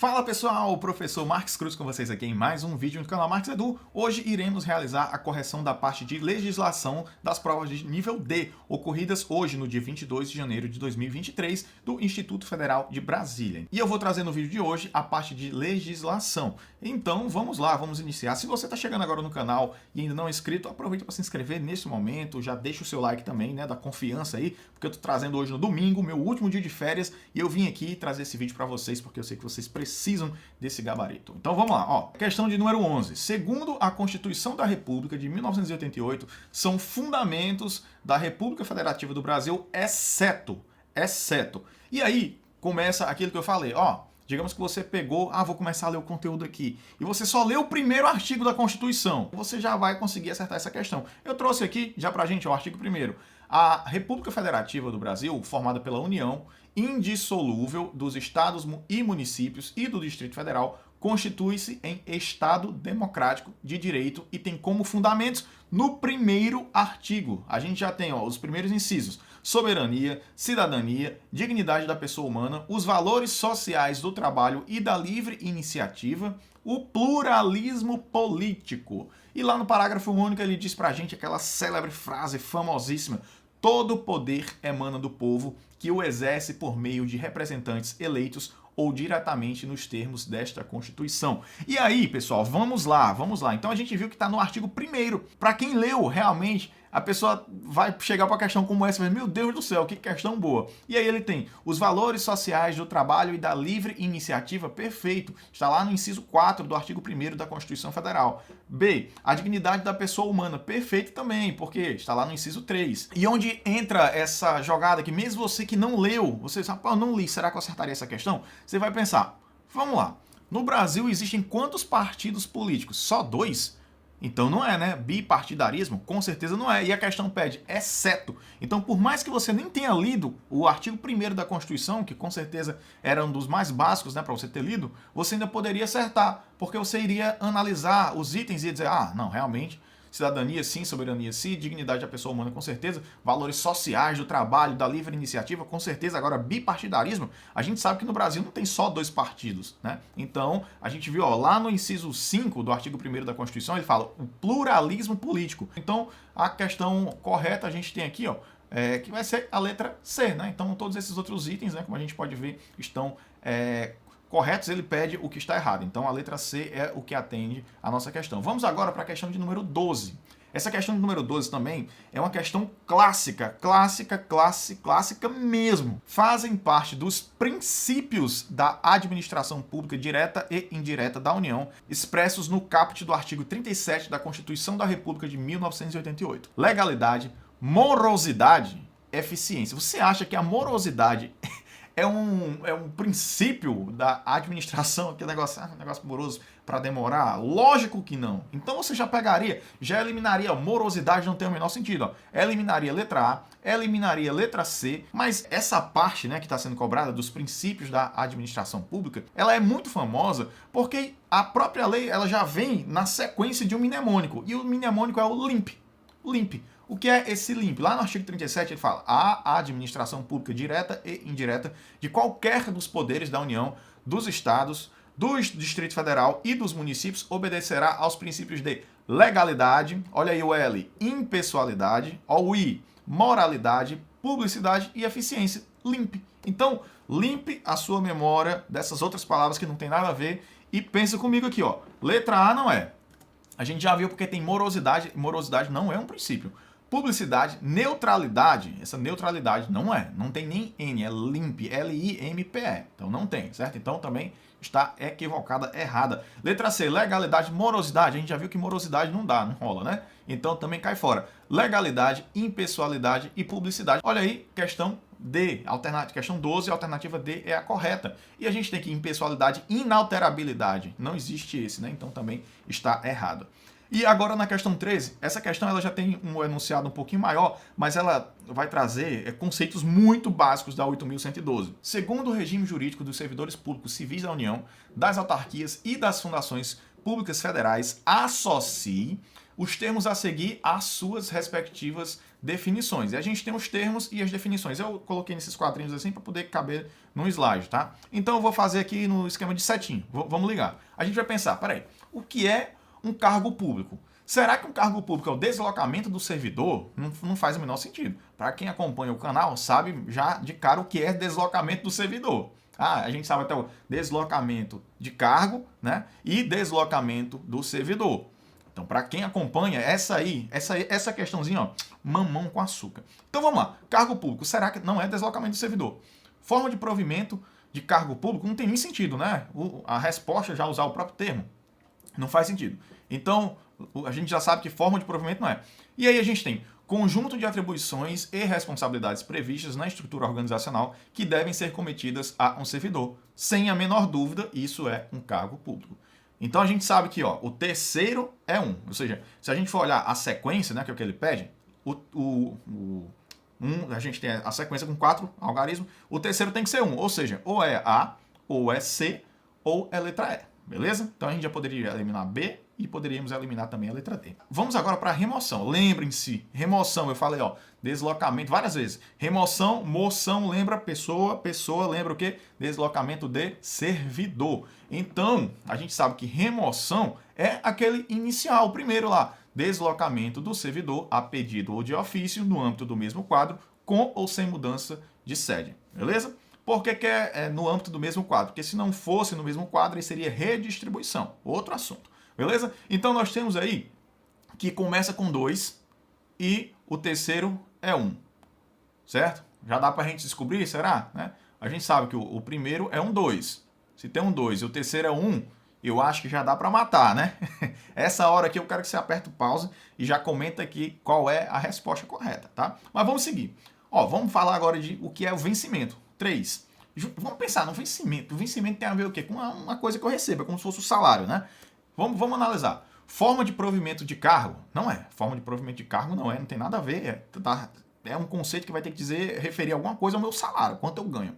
Fala pessoal, o professor Marques Cruz com vocês aqui em mais um vídeo no canal Marques Edu. Hoje iremos realizar a correção da parte de legislação das provas de nível D, ocorridas hoje no dia 22 de janeiro de 2023 do Instituto Federal de Brasília. E eu vou trazer no vídeo de hoje a parte de legislação. Então vamos lá, vamos iniciar. Se você está chegando agora no canal e ainda não é inscrito, aproveita para se inscrever nesse momento, já deixa o seu like também, né, da confiança aí, porque eu estou trazendo hoje no domingo, meu último dia de férias, e eu vim aqui trazer esse vídeo para vocês, porque eu sei que vocês precisam desse gabarito. Então vamos lá, ó. Questão de número 11. Segundo a Constituição da República de 1988, são fundamentos da República Federativa do Brasil, exceto. E aí começa aquilo que eu falei, ó. Digamos que você pegou, vou começar a ler o conteúdo aqui, e você só leu o primeiro artigo da Constituição, você já vai conseguir acertar essa questão. Eu trouxe aqui, já pra gente, o artigo 1º. A República Federativa do Brasil, formada pela União indissolúvel dos estados e municípios e do Distrito Federal, constitui-se em Estado democrático de direito e tem como fundamentos no primeiro artigo. A gente já tem os primeiros incisos: soberania, cidadania, dignidade da pessoa humana, os valores sociais do trabalho e da livre iniciativa, o pluralismo político. E lá no parágrafo único ele diz pra gente aquela célebre frase famosíssima: todo poder emana do povo, que o exerce por meio de representantes eleitos ou diretamente nos termos desta Constituição. E aí, pessoal, vamos lá. Então a gente viu que está no artigo 1º. Para quem leu, realmente, a pessoa vai chegar para a questão como essa, mas, meu Deus do céu, que questão boa. E aí ele tem os valores sociais do trabalho e da livre iniciativa, perfeito. Está lá no inciso 4 do artigo 1º da Constituição Federal. B, a dignidade da pessoa humana, perfeito também, porque está lá no inciso 3. E onde entra essa jogada que mesmo você que não leu, você sabe, eu não li, será que eu acertaria essa questão? Você vai pensar, vamos lá, no Brasil existem quantos partidos políticos? Só 2? Então não é, né? Bipartidarismo? Com certeza não é. E a questão pede exceto. Então, por mais que você nem tenha lido o artigo 1º da Constituição, que com certeza era um dos mais básicos, né, para você ter lido, você ainda poderia acertar, porque você iria analisar os itens e ia dizer, não, realmente, cidadania sim, soberania sim, dignidade da pessoa humana com certeza, valores sociais do trabalho, da livre iniciativa com certeza. Agora, bipartidarismo, a gente sabe que no Brasil não tem só 2 partidos, né? Então, a gente viu, lá no inciso 5 do artigo 1º da Constituição, ele fala o pluralismo político. Então, a questão correta a gente tem aqui, que vai ser a letra C, né? Então, todos esses outros itens, né, como a gente pode ver, estão corretos, ele pede o que está errado. Então, a letra C é o que atende a nossa questão. Vamos agora para a questão de número 12. Essa questão de número 12 também é uma questão clássica mesmo. Fazem parte dos princípios da administração pública direta e indireta da União, expressos no caput do artigo 37 da Constituição da República de 1988. Legalidade, morosidade, eficiência. Você acha que a morosidade é um princípio da administração, aquele negócio moroso para demorar? Lógico que não. Então você já eliminaria morosidade, não tem o menor sentido. Eliminaria letra A, eliminaria letra C, mas essa parte, né, que está sendo cobrada dos princípios da administração pública, ela é muito famosa porque a própria lei ela já vem na sequência de um mnemônico, e o mnemônico é o LIMP. O que é esse LIMP? Lá no artigo 37 ele fala: a administração pública direta e indireta de qualquer dos poderes da União, dos estados, do Distrito Federal e dos municípios obedecerá aos princípios de legalidade, olha aí o L, impessoalidade, o I, moralidade, publicidade e eficiência. LIMP. Então, limpe a sua memória dessas outras palavras que não tem nada a ver e pensa comigo aqui, letra A não é. A gente já viu porque tem morosidade, morosidade não é um princípio. Publicidade, neutralidade, essa neutralidade não tem nem N, é LIMP, L-I-M-P-E, então não tem, certo? Então também está equivocada, errada. Letra C, legalidade, morosidade, a gente já viu que morosidade não dá, não rola, né? Então também cai fora. Legalidade, impessoalidade e publicidade. Olha aí, questão D, questão 12, alternativa D é a correta. E a gente tem aqui impessoalidade, inalterabilidade, não existe esse, né? Então também está errado. E agora na questão 13, essa questão ela já tem um enunciado um pouquinho maior, mas ela vai trazer conceitos muito básicos da 8.112. Segundo o regime jurídico dos servidores públicos civis da União, das autarquias e das fundações públicas federais, associe os termos a seguir às suas respectivas definições. E a gente tem os termos e as definições. Eu coloquei nesses quadrinhos assim para poder caber no slide, tá? Então eu vou fazer aqui no esquema de setinho. Vamos ligar. A gente vai pensar, peraí, o que é um cargo público? Será que um cargo público é o deslocamento do servidor? Não faz o menor sentido. Para quem acompanha o canal, sabe já de cara o que é deslocamento do servidor. A gente sabe até o deslocamento de cargo, né? E deslocamento do servidor. Então, para quem acompanha, essa questãozinha, ó, mamão com açúcar. Então, vamos lá. Cargo público, será que não é deslocamento do servidor? Forma de provimento de cargo público não tem nem sentido, né? A resposta já usar o próprio termo. Não faz sentido. Então, a gente já sabe que forma de provimento não é. E aí a gente tem conjunto de atribuições e responsabilidades previstas na estrutura organizacional que devem ser cometidas a um servidor. Sem a menor dúvida, isso é um cargo público. Então a gente sabe que ó, o terceiro é 1. Ou seja, se a gente for olhar a sequência, né, que é o que ele pede, a gente tem a sequência com 4 algarismos, o terceiro tem que ser 1. Ou seja, ou é A, ou é C, ou é letra E. Beleza? Então a gente já poderia eliminar B e poderíamos eliminar também a letra D. Vamos agora para a remoção. Lembrem-se, remoção, eu falei, ó, deslocamento várias vezes. Remoção, moção, lembra pessoa, pessoa lembra o quê? Deslocamento de servidor. Então, a gente sabe que remoção é aquele inicial, o primeiro lá, deslocamento do servidor a pedido ou de ofício no âmbito do mesmo quadro, com ou sem mudança de sede. Beleza? Por que é no âmbito do mesmo quadro? Porque se não fosse no mesmo quadro, aí seria redistribuição. Outro assunto. Beleza? Então nós temos aí que começa com 2 e o terceiro é 1. Certo? Já dá pra gente descobrir, será? Né? A gente sabe que o primeiro é um 2. Se tem um 2 e o terceiro é 1, eu acho que já dá para matar, né? Essa hora aqui eu quero que você aperte o pause e já comenta aqui qual é a resposta correta, tá? Mas vamos seguir. Ó, vamos falar agora de o que é o vencimento. 3. Vamos pensar no vencimento. O vencimento tem a ver o quê? Com uma coisa que eu recebo, é como se fosse o salário, né? Vamos analisar. Forma de provimento de cargo? Não é. Forma de provimento de cargo não é, não tem nada a ver. É um conceito que vai ter que referir alguma coisa ao meu salário, quanto eu ganho.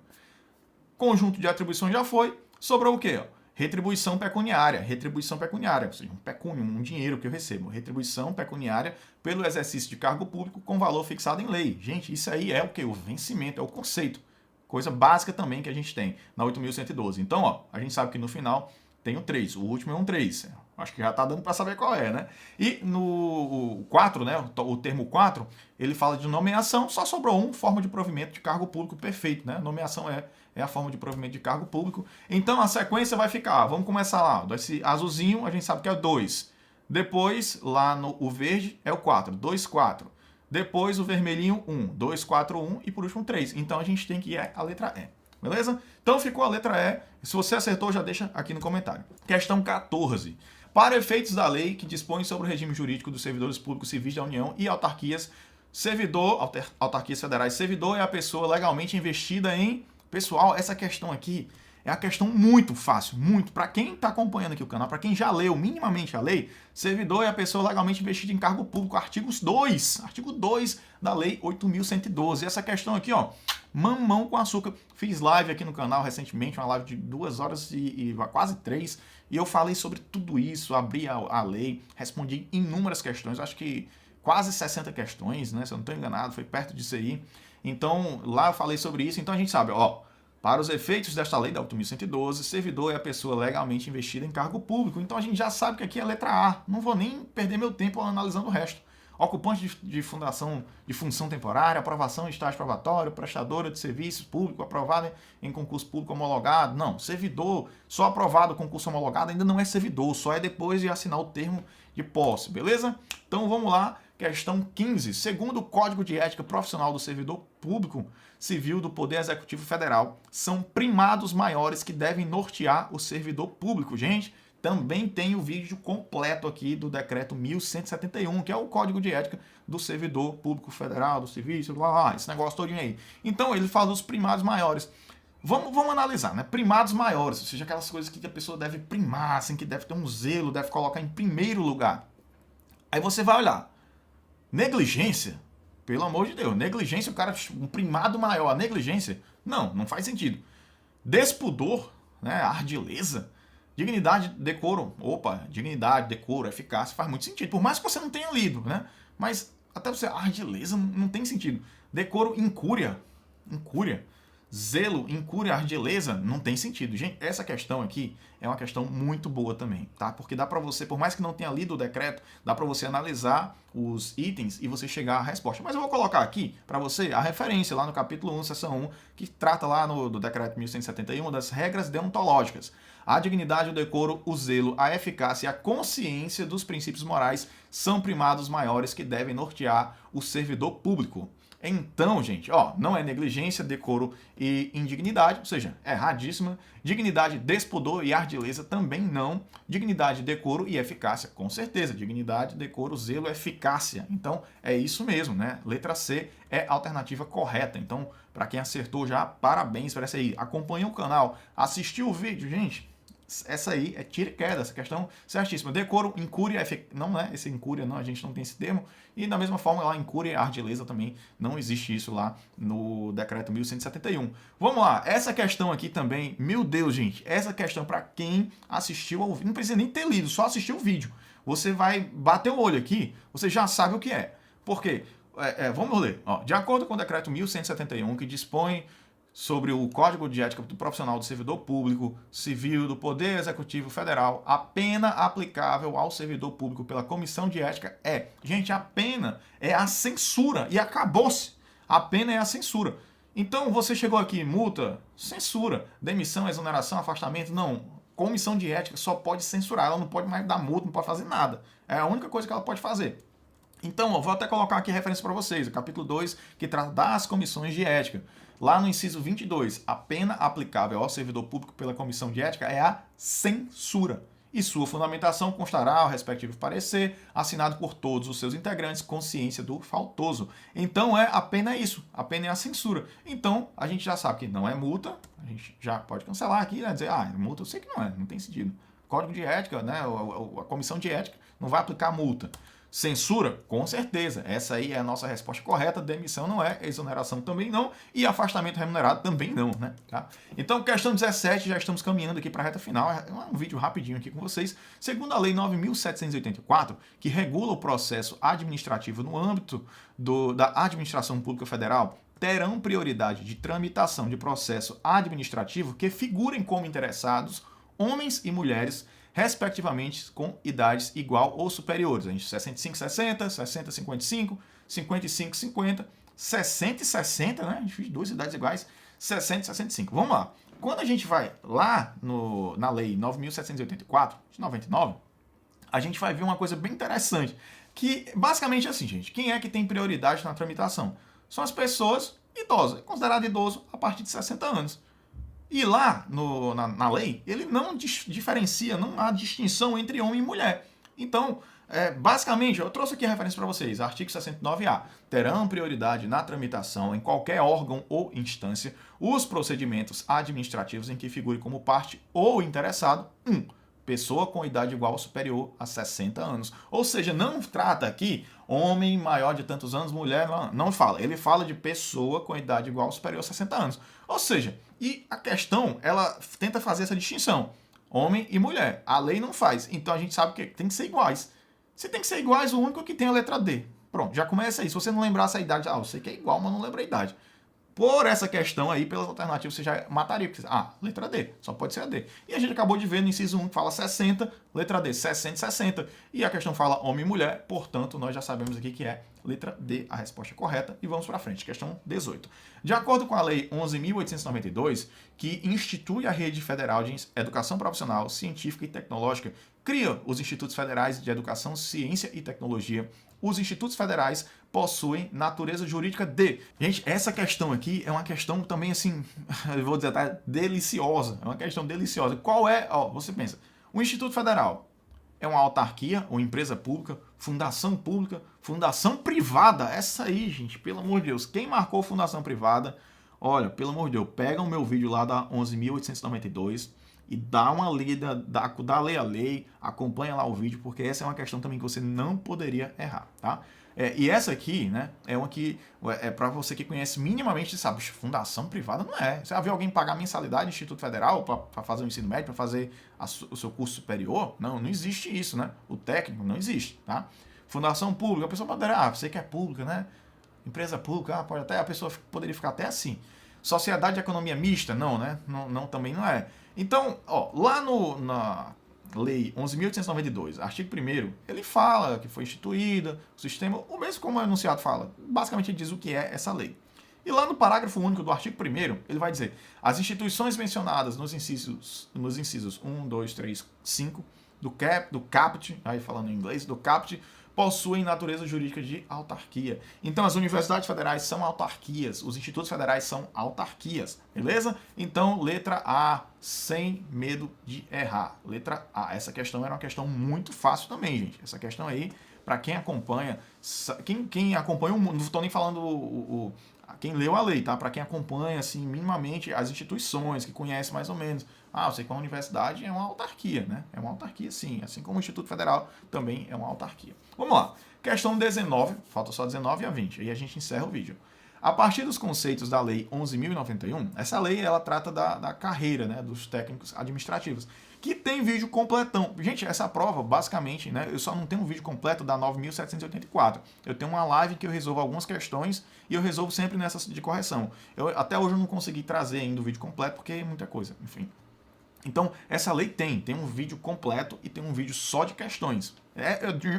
Conjunto de atribuições já foi. Sobrou o quê? Retribuição pecuniária. Retribuição pecuniária, ou seja, um pecúnio, um dinheiro que eu recebo. Retribuição pecuniária pelo exercício de cargo público com valor fixado em lei. Gente, isso aí é o quê? O vencimento, é o conceito. Coisa básica também que a gente tem na 8.112. Então, ó, a gente sabe que no final tem o 3. O último é um 3. Acho que já está dando para saber qual é, né? E no 4, né, o termo 4, ele fala de nomeação, só sobrou forma de provimento de cargo público perfeito, né? Nomeação é a forma de provimento de cargo público. Então a sequência vai ficar, vamos começar lá, esse azulzinho a gente sabe que é o 2. Depois, lá no o verde é o 4, 2, 4. Depois o vermelhinho 1, 2, 4, 1 e por último 3. Então a gente tem que ir a letra E. Beleza? Então ficou a letra E. Se você acertou, já deixa aqui no comentário. Questão 14. Para efeitos da lei que dispõe sobre o regime jurídico dos servidores públicos civis da União e autarquias, autarquias federais, servidor é a pessoa legalmente investida em... Pessoal, essa questão aqui é a questão muito fácil, muito. Para quem está acompanhando aqui o canal, para quem já leu minimamente a lei, servidor é a pessoa legalmente investida em cargo público, artigo 2 da lei 8.112. Essa questão aqui, ó, mamão com açúcar. Fiz live aqui no canal recentemente, uma live de 2 horas e quase 3, e eu falei sobre tudo isso, abri a lei, respondi inúmeras questões, acho que quase 60 questões, né, se eu não estou enganado, foi perto disso aí. Então, lá eu falei sobre isso, então a gente sabe, ó, para os efeitos desta lei da 8.112, servidor é a pessoa legalmente investida em cargo público. Então a gente já sabe que aqui é a letra A. Não vou nem perder meu tempo analisando o resto. Ocupante de função temporária, aprovação em estágio probatório, prestadora de serviços público aprovada em concurso público homologado. Não, servidor só aprovado concurso homologado ainda não é servidor, só é depois de assinar o termo de posse, beleza? Então vamos lá, questão 15. Segundo o Código de Ética Profissional do Servidor Público Civil do Poder Executivo Federal, são primados maiores que devem nortear o servidor público. Gente, também tem o vídeo completo aqui do decreto 1171, que é o Código de Ética do Servidor Público Federal, do Serviço, esse negócio todinho aí. Então, ele fala dos primados maiores. Vamos analisar, né? Primados maiores, ou seja, aquelas coisas que a pessoa deve primar, assim, que deve ter um zelo, deve colocar em primeiro lugar. Aí você vai olhar. Negligência? Pelo amor de Deus, negligência, o cara, um primado maior, a negligência? Não faz sentido. Despudor, né? Ardileza, dignidade, decoro, dignidade, decoro, eficácia, faz muito sentido. Por mais que você não tenha lido, né? Mas até você, ardileza não tem sentido. Decoro, incúria. Incúria. Zelo, incúria, ardileza, não tem sentido. Gente, essa questão aqui é uma questão muito boa também, tá? Porque dá para você, por mais que não tenha lido o decreto, dá para você analisar os itens e você chegar à resposta. Mas eu vou colocar aqui para você a referência lá no capítulo 1, seção 1, que trata lá do decreto 1171 das regras deontológicas. A dignidade, o decoro, o zelo, a eficácia e a consciência dos princípios morais são primados maiores que devem nortear o servidor público. Então, gente, ó, não é negligência, decoro e indignidade, ou seja, é erradíssima. Dignidade, despudor e ardileza também não. Dignidade, decoro e eficácia, com certeza. Dignidade, decoro, zelo, eficácia. Então, é isso mesmo, né? Letra C é a alternativa correta. Então, para quem acertou já, parabéns para essa aí. Acompanha o canal, assistiu o vídeo, gente. Essa aí é tira e queda, essa questão certíssima. Decoro, incúria, não é esse incúria, não, a gente não tem esse termo. E da mesma forma, lá, incúria e ardileza também não existe isso lá no decreto 1171. Vamos lá, essa questão aqui também, meu Deus, gente, essa questão para quem assistiu ao vídeo, não precisa nem ter lido, só assistir o vídeo. Você vai bater o olho aqui, você já sabe o que é. Por quê? Vamos ler. Ó, de acordo com o decreto 1171, que dispõe sobre o Código de Ética do Profissional do Servidor Público Civil do Poder Executivo Federal, a pena aplicável ao servidor público pela Comissão de Ética gente, a pena é a censura e acabou-se. A pena é a censura. Então, você chegou aqui, multa, censura, demissão, exoneração, afastamento, não. Comissão de Ética só pode censurar, ela não pode mais dar multa, não pode fazer nada. É a única coisa que ela pode fazer. Então, eu vou até colocar aqui a referência para vocês, o capítulo 2, que trata das comissões de ética. Lá no inciso 22, a pena aplicável ao servidor público pela comissão de ética é a censura. E sua fundamentação constará ao respectivo parecer, assinado por todos os seus integrantes, consciência do faltoso. Então, a pena é isso, a pena é a censura. Então, a gente já sabe que não é multa, a gente já pode cancelar aqui, né? Dizer, multa eu sei que não tem sentido. Código de ética, né? A comissão de ética não vai aplicar multa. Censura? Com certeza. Essa aí é a nossa resposta correta. Demissão não é, exoneração também não e afastamento remunerado também não, né? Tá? Então, questão 17, já estamos caminhando aqui para a reta final. É um vídeo rapidinho aqui com vocês. Segundo a Lei 9.784, que regula o processo administrativo no âmbito da Administração Pública Federal, terão prioridade de tramitação de processo administrativo que figurem como interessados homens e mulheres respectivamente com idades igual ou superiores. A gente 65, 60, 60, 55, 55, 50, 60 e 60, né? A gente fez duas idades iguais, 60 e 65. Vamos lá. Quando a gente vai lá na Lei 9.784, de 99, a gente vai ver uma coisa bem interessante, que basicamente é assim, gente, quem é que tem prioridade na tramitação? São as pessoas idosas, considerado idoso a partir de 60 anos. E lá na lei, ele não diferencia, não há distinção entre homem e mulher. Então, basicamente, eu trouxe aqui a referência para vocês, artigo 69A. Terão prioridade na tramitação em qualquer órgão ou instância os procedimentos administrativos em que figure como parte ou interessado, pessoa com idade igual ou superior a 60 anos. Ou seja, não trata aqui homem maior de tantos anos, mulher, não fala. Ele fala de pessoa com idade igual ou superior a 60 anos. Ou seja, e a questão, ela tenta fazer essa distinção. Homem e mulher. A lei não faz. Então a gente sabe que tem que ser iguais. Se tem que ser iguais, o único que tem é a letra D. Pronto, já começa aí. Se você não lembrasse a idade, eu sei que é igual, mas não lembra a idade. Por essa questão aí, pelas alternativas, você já mataria. Letra D, só pode ser a D. E a gente acabou de ver no inciso 1 que fala 60, letra D, 60 e 60. E a questão fala homem e mulher, portanto, nós já sabemos aqui que é letra D a resposta correta. E vamos para frente, questão 18. De acordo com a Lei 11.892, que institui a Rede Federal de Educação Profissional, Científica e Tecnológica, cria os Institutos Federais de Educação, Ciência e Tecnologia. Os institutos federais possuem natureza jurídica de... Gente, essa questão aqui é uma questão também, assim, eu vou dizer, tá, deliciosa. É uma questão deliciosa. Qual é... você pensa, o Instituto Federal é uma autarquia ou empresa pública, fundação privada. Essa aí, gente, pelo amor de Deus. Quem marcou fundação privada, olha, pelo amor de Deus, pega o meu vídeo lá da 11.892 e dá uma lida, dá lei a lei, acompanha lá o vídeo, porque essa é uma questão também que você não poderia errar, tá? E essa aqui, né, é uma que é para você que conhece minimamente, sabe, fundação privada não é. Você já viu alguém pagar mensalidade no Instituto Federal para fazer o ensino médio, para fazer o seu curso superior? Não existe isso, né? O técnico não existe, tá? Fundação pública, a pessoa poderia, você que é pública, né? Empresa pública, pode até, a pessoa poderia ficar até assim. Sociedade de economia mista, não, né? Não, também não é. Então, ó, lá na Lei 11.892, artigo 1º, ele fala que foi instituída o sistema, o mesmo como o enunciado fala. Basicamente ele diz o que é essa lei. E lá no parágrafo único do artigo 1º, ele vai dizer: as instituições mencionadas nos incisos 1, 2, 3, 5 do CAPT, aí falando em inglês, do CAPT, possuem natureza jurídica de autarquia. Então, as universidades federais são autarquias, os institutos federais são autarquias, beleza? Então, letra A, sem medo de errar. Letra A. Essa questão era uma questão muito fácil também, gente. Essa questão aí, para quem acompanha, quem acompanha o mundo, não estou nem falando quem leu a lei, tá? Para quem acompanha, assim, minimamente as instituições, que conhece mais ou menos. Eu sei que a universidade é uma autarquia, né? É uma autarquia, sim. Assim como o Instituto Federal também é uma autarquia. Vamos lá. Questão 19, falta só 19 a 20, aí a gente encerra o vídeo. A partir dos conceitos da Lei 11.091, essa lei ela trata da carreira, né, dos técnicos administrativos, que tem vídeo completão. Gente, essa prova, basicamente, né, eu só não tenho um vídeo completo da 9.784. Eu tenho uma live que eu resolvo algumas questões e eu resolvo sempre nessas de correção. Até hoje eu não consegui trazer ainda o vídeo completo porque é muita coisa, enfim. Então, essa lei tem um vídeo completo e tem um vídeo só de questões.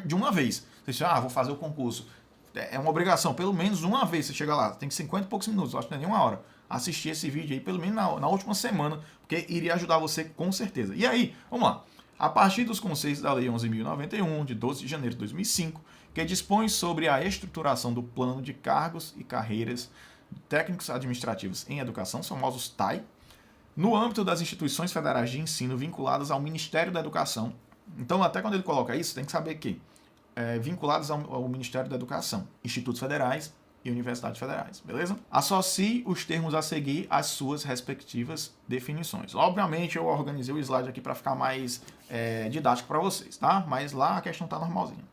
De uma vez. Você diz, vou fazer o concurso. É uma obrigação, pelo menos uma vez você chega lá. Tem 50 e poucos minutos, acho que não é nem uma hora. Assistir esse vídeo aí, pelo menos na última semana, porque iria ajudar você com certeza. E aí, vamos lá. A partir dos conceitos da Lei 11.091, de 12 de janeiro de 2005, que dispõe sobre a estruturação do plano de cargos e carreiras técnicos administrativos em educação, famosos TAI, no âmbito das instituições federais de ensino vinculadas ao Ministério da Educação. Então, até quando ele coloca isso, tem que saber que vinculados ao Ministério da Educação, institutos federais e universidades federais, beleza? Associe os termos a seguir às suas respectivas definições. Obviamente, eu organizei o slide aqui para ficar mais didático para vocês, tá? Mas lá a questão tá normalzinha.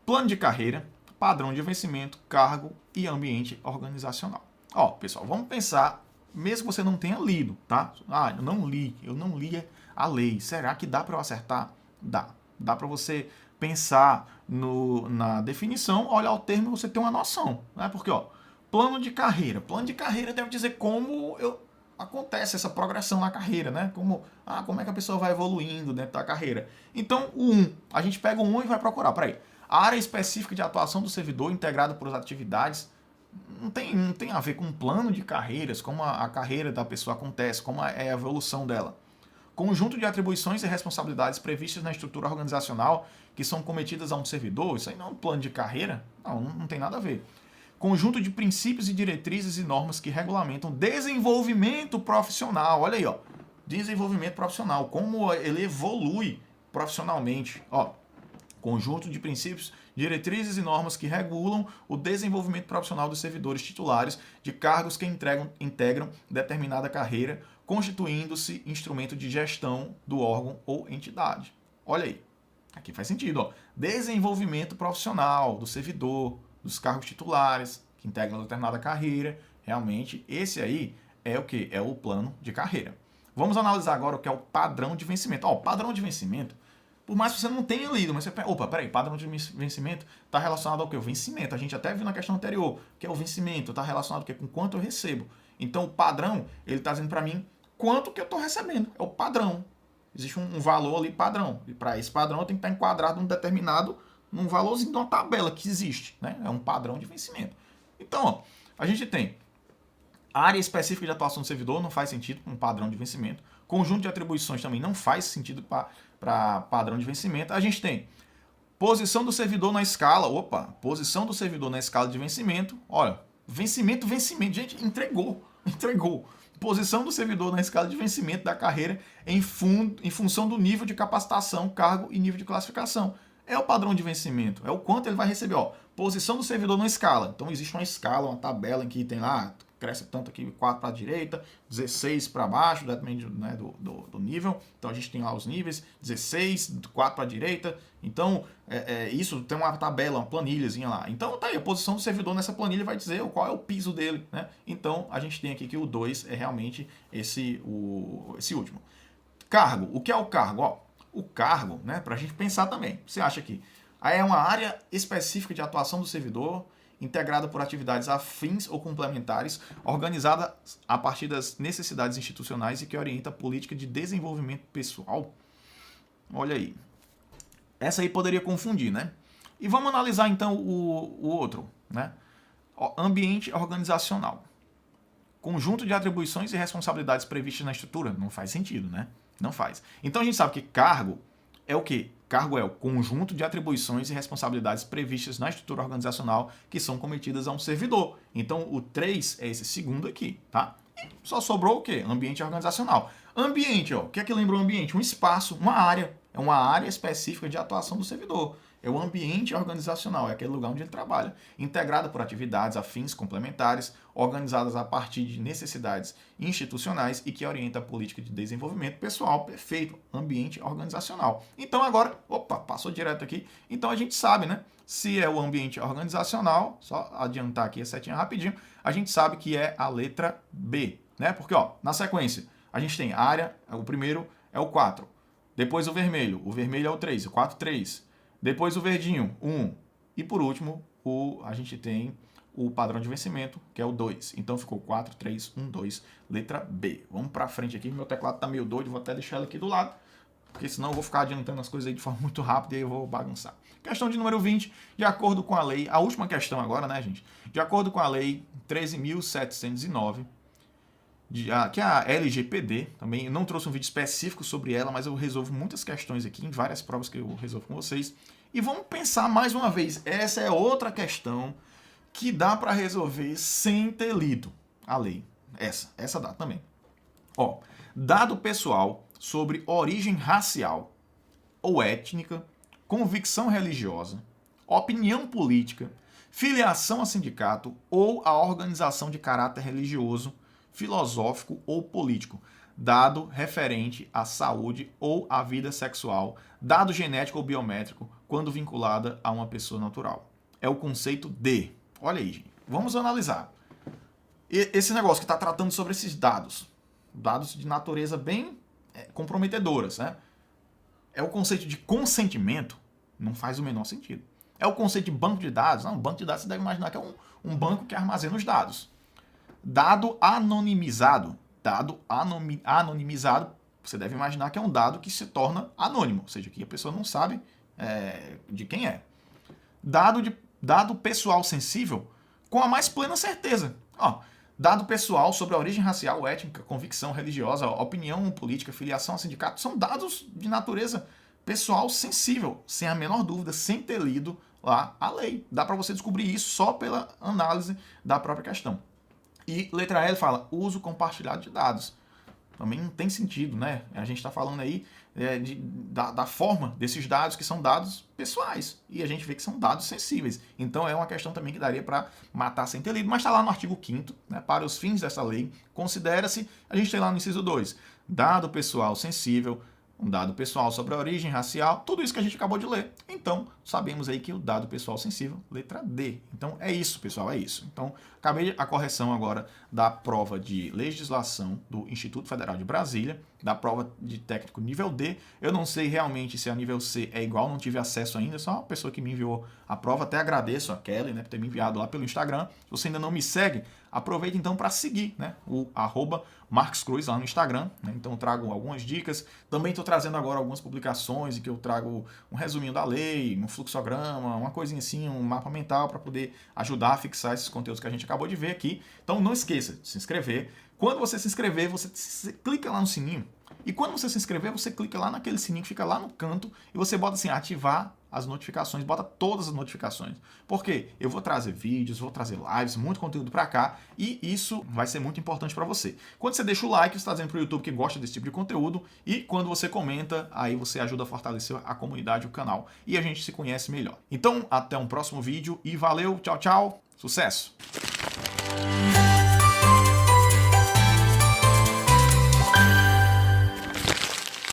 Plano de carreira, padrão de vencimento, cargo e ambiente organizacional. Ó, pessoal, vamos pensar, mesmo que você não tenha lido, tá? Eu não li a lei. Será que dá para eu acertar? Dá. Dá para você pensar na definição, olhar o termo e você ter uma noção, né? Porque, ó, plano de carreira. Plano de carreira deve dizer como acontece essa progressão na carreira, né? Como é que a pessoa vai evoluindo dentro da carreira. Então, o 1, a gente pega o 1 e vai procurar. Peraí, a área específica de atuação do servidor integrada por atividades não tem a ver com um plano de carreiras, como a carreira da pessoa acontece, como é a evolução dela. Conjunto de atribuições e responsabilidades previstas na estrutura organizacional que são cometidas a um servidor, isso aí não é um plano de carreira? Não tem nada a ver. Conjunto de princípios e diretrizes e normas que regulamentam desenvolvimento profissional. Olha aí, ó. Desenvolvimento profissional, como ele evolui profissionalmente. Ó, conjunto de princípios, diretrizes e normas que regulam o desenvolvimento profissional dos servidores titulares de cargos que integram determinada carreira, constituindo-se instrumento de gestão do órgão ou entidade. Olha aí, aqui faz sentido, ó. Desenvolvimento profissional do servidor, dos cargos titulares que integram determinada carreira. Realmente, esse aí é o que? É o plano de carreira. Vamos analisar agora o que é o padrão de vencimento. Ó, o padrão de vencimento, por mais que você não tenha lido, mas você pensa, peraí, padrão de vencimento está relacionado ao quê? O vencimento. A gente até viu na questão anterior, que é o vencimento, está relacionado ao quê? Com quanto eu recebo. Então, o padrão, ele está dizendo para mim quanto que eu estou recebendo. É o padrão. Existe um valor ali padrão. E para esse padrão, eu tenho que estar enquadrado num valorzinho de uma tabela que existe, né? É um padrão de vencimento. Então, ó, a gente tem área específica de atuação do servidor, não faz sentido para um padrão de vencimento. Conjunto de atribuições também não faz sentido para padrão de vencimento. A gente tem posição do servidor na escala. Posição do servidor na escala de vencimento. Olha, vencimento. Gente, entregou. Posição do servidor na escala de vencimento da carreira em função do nível de capacitação, cargo e nível de classificação. É o padrão de vencimento. É o quanto ele vai receber. Ó, posição do servidor na escala. Então, existe uma escala, uma tabela em que tem lá, cresce tanto aqui, 4 para a direita, 16 para baixo, depende, né, do nível. Então, a gente tem lá os níveis, 16, 4 para a direita. Então, isso tem uma tabela, uma planilhazinha lá. Então, tá aí, a posição do servidor nessa planilha vai dizer qual é o piso dele, né? Então, a gente tem aqui que o 2 é realmente esse último. Cargo. O que é o cargo? Ó, o cargo, né, para a gente pensar também. Você acha que Aí é uma área específica de atuação do servidor, integrada por atividades afins ou complementares, organizada a partir das necessidades institucionais e que orienta a política de desenvolvimento pessoal. Olha aí. Essa aí poderia confundir, né? E vamos analisar então o outro, né? Ambiente organizacional. Conjunto de atribuições e responsabilidades previstas na estrutura. Não faz sentido, né? Não faz. Então a gente sabe que cargo é o quê? Cargo é o conjunto de atribuições e responsabilidades previstas na estrutura organizacional que são cometidas a um servidor. Então o 3 é esse segundo aqui, tá? E só sobrou o quê? Ambiente organizacional. Ambiente, ó, o que é que lembra o ambiente? Um espaço, uma área. É uma área específica de atuação do servidor. É o ambiente organizacional, é aquele lugar onde ele trabalha, integrado por atividades afins complementares, organizadas a partir de necessidades institucionais e que orienta a política de desenvolvimento pessoal. Perfeito, ambiente organizacional. Então agora, opa, passou direto aqui. Então a gente sabe, né? Se é o ambiente organizacional, só adiantar aqui a setinha rapidinho, a gente sabe que é a letra B, né? Porque, ó, na sequência, a gente tem área, o primeiro é o 4. Depois o vermelho é o 3, o 4, 3. Depois o verdinho, 1. E por último, a gente tem o padrão de vencimento, que é o 2. Então ficou 4, 3, 1, 2, letra B. Vamos para frente aqui, meu teclado tá meio doido, vou até deixar ele aqui do lado, porque senão eu vou ficar adiantando as coisas aí de forma muito rápida e aí eu vou bagunçar. Questão de número 20, de acordo com a lei, a última questão agora, né, gente? De acordo com a lei 13.709, que é a LGPD, também eu não trouxe um vídeo específico sobre ela, mas eu resolvo muitas questões aqui, em várias provas que eu resolvo com vocês. E vamos pensar mais uma vez, essa é outra questão que dá para resolver sem ter lido a lei. Essa dá também. Ó, dado pessoal sobre origem racial ou étnica, convicção religiosa, opinião política, filiação a sindicato ou a organização de caráter religioso, filosófico ou político, dado referente à saúde ou à vida sexual, dado genético ou biométrico, quando vinculada a uma pessoa natural. É o conceito de. Olha aí, gente. Vamos analisar. Esse negócio que está tratando sobre esses dados de natureza bem comprometedoras, né? É o conceito de consentimento, não faz o menor sentido. É o conceito de banco de dados, não, banco de dados você deve imaginar que é um banco que armazena os dados. Dado anonimizado, você deve imaginar que é um dado que se torna anônimo, ou seja, que a pessoa não sabe de quem é. Dado pessoal sensível, com a mais plena certeza. Ó, dado pessoal sobre a origem racial, étnica, convicção religiosa, opinião política, filiação a sindicato, são dados de natureza pessoal sensível, sem a menor dúvida, sem ter lido lá a lei. Dá para você descobrir isso só pela análise da própria questão. E letra L fala uso compartilhado de dados. Também não tem sentido, né? A gente está falando aí da forma desses dados que são dados pessoais. E a gente vê que são dados sensíveis. Então é uma questão também que daria para matar sem ter lido. Mas está lá no artigo 5º, né? Para os fins dessa lei, considera-se, a gente tem lá no inciso 2, dado pessoal sensível, um dado pessoal sobre a origem racial, tudo isso que a gente acabou de ler. Então, sabemos aí que o dado pessoal sensível, letra D. Então, é isso, pessoal, é isso. Então, acabei a correção agora da prova de legislação do Instituto Federal de Brasília, da prova de técnico nível D. Eu não sei realmente se a nível C é igual, não tive acesso ainda, só uma pessoa que me enviou a prova. Até agradeço a Kelly, né, por ter me enviado lá pelo Instagram. Se você ainda não me segue, aproveita então para seguir, né, o @MarcosCruz lá no Instagram, né? Então eu trago algumas dicas. Também estou trazendo agora algumas publicações em que eu trago um resuminho da lei, um fluxograma, uma coisinha assim, um mapa mental para poder ajudar a fixar esses conteúdos que a gente acabou de ver aqui. Então não esqueça de se inscrever. Quando você se inscrever, você clica lá no sininho. E quando você se inscrever, você clica lá naquele sininho que fica lá no canto e você bota assim, ativar as notificações, bota todas as notificações. Porque eu vou trazer vídeos, vou trazer lives, muito conteúdo para cá e isso vai ser muito importante para você. Quando você deixa o like, você está dizendo para o YouTube que gosta desse tipo de conteúdo e quando você comenta, aí você ajuda a fortalecer a comunidade, o canal e a gente se conhece melhor. Então, até um próximo vídeo e valeu, tchau, tchau, sucesso!